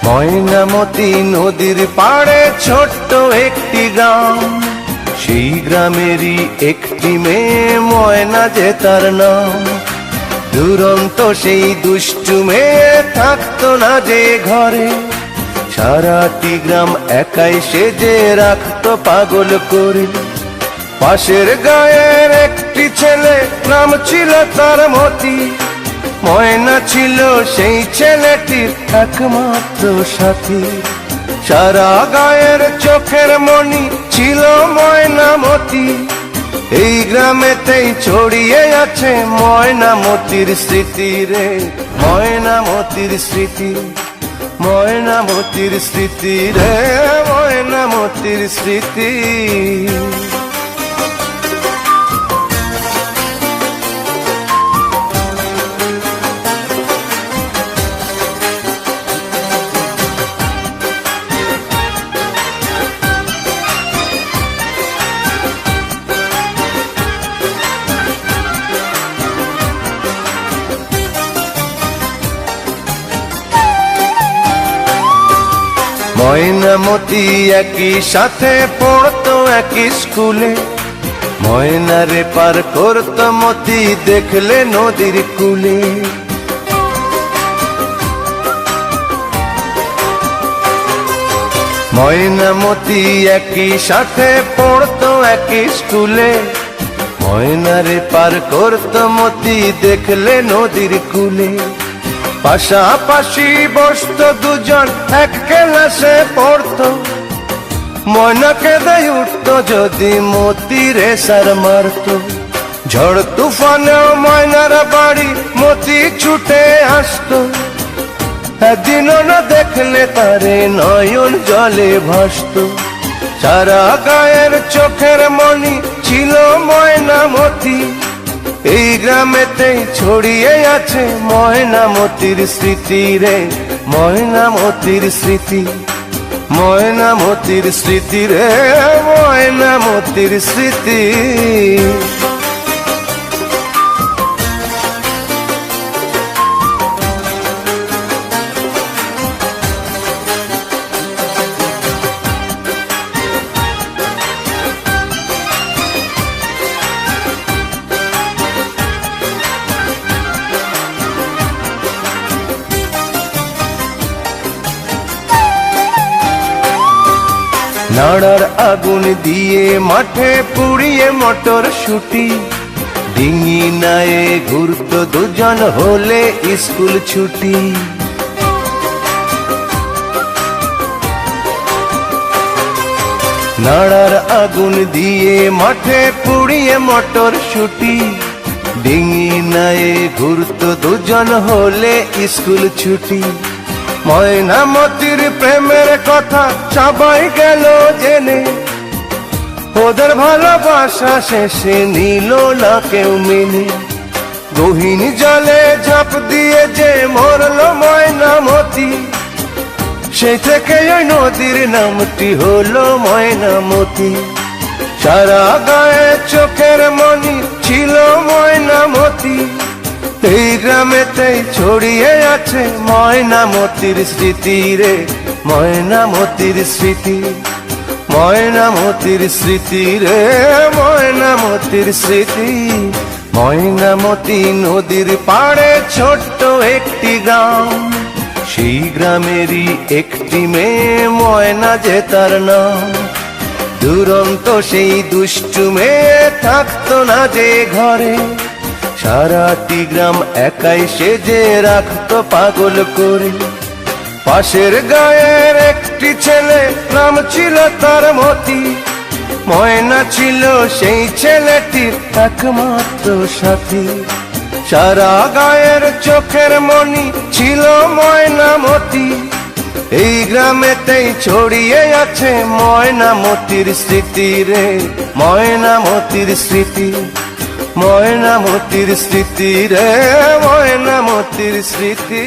ময়নামতি নদীর পাড়ে ছোট্ট একটি গ্রাম, সেই গ্রামেরই একটি মেয়ে ময়না যে তার নাম। দুরন্ত সেই দুষ্টু মেয়ে থাকতো না যে ঘরে, সারাটি গ্রাম একাই সেজে রাখতো পাগল করে। পাশের গায়ের একটি ছেলে, নাম ছিল তার মতি। ময়না ছিল সেই ছেলেটির একমাত্র সাথী, সারা গায়ের চোখের মণি ছিল ময়নামতি। এই গ্রামেতেই ছড়িয়ে আছে ময়নামতির স্মৃতি রে, ময়নামতির স্মৃতি, ময়নামতির স্মৃতি রে, ময়নামতির স্মৃতি। ময়নামতি একই সাথে পড়তো একই স্কুলে, ময়নারে পার করতো মতি দেখলে নদীর কূলে। ময়নামতি একই সাথে পড়তো একই স্কুলে, ময়নারে পার করতো মতি দেখলে নদীর কূলে। পাশাপাশি বসতো দুজন এক ক্লাসে পড়তো, ময়নাকে দেয় উঠতো যদি মতি রেসার মারতো। ঝড় তুফানেও ময়নার বাড়ি মতি ছুটে আসতো, একদিনও না দেখলে তারে নয়ন জলে ভাসতো। সারা গায়ের চোখের মণি ছিল ময়নামতি, এই গ্রামেতেই ছড়িয়ে আছে ময়নামতির স্মৃতি রে, ময়নামতির স্মৃতি, ময়নামতির স্মৃতি রে, ময়নামতির স্মৃতি। নাড়ার আগুন দিয়ে মাঠে পুড়িয়ে মটর শুটি, ডিঙি নায়ে ঘুরতো দুজন হলে স্কুল ছুটি। নাড়ার আগুন দিয়ে মাঠে পুড়িয়ে মটর শুটি, ডিঙি নায়ে ঘুরতো দুজন হলে স্কুল ছুটি। ময়নামতির প্রেমের কথা সবাই গেল জেনে, ওদের ভালোবাসা শেষে নিল না কেউ মেনে। গহীন জলে ঝাঁপ দিয়ে যে মরল ময়নামতি, সেই থেকে ওই নদীর নামটি হলো ময়নামতি। সারা গায়ে চোখের মণি ছিল ময়নামতি, এই গ্রামেতেই ছড়িয়ে আছে ময়নামতির স্মৃতি রে, ময়নামতির স্মৃতি, ময়নামতির স্মৃতি রে, ময়নামতির স্মৃতি। ময়নামতি নদীর পাড়ে ছোট্ট একটি গ্রাম, সেই গ্রামেরই একটি মেয়ে ময়না যে তার নাম। দুরন্ত সেই দুষ্টু মেয়ে থাকতো না যে ঘরে, সারাটি গ্রাম একাই সেজে রাখতো পাগল করে। পাশের গায়ের একটি ছেলে, নাম ছিল তার মতি। ময়না ছিল সেই ছেলেটির একমাত্র সাথী, সারা গায়ের চোখের মণি ছিল ময়নামতি। এই গ্রামেতেই ছড়িয়ে আছে ময়নামতির স্মৃতি রে, ময়নামতির স্মৃতি, ময়নামতির স্মৃতি রে, ময়নামতির স্মৃতি।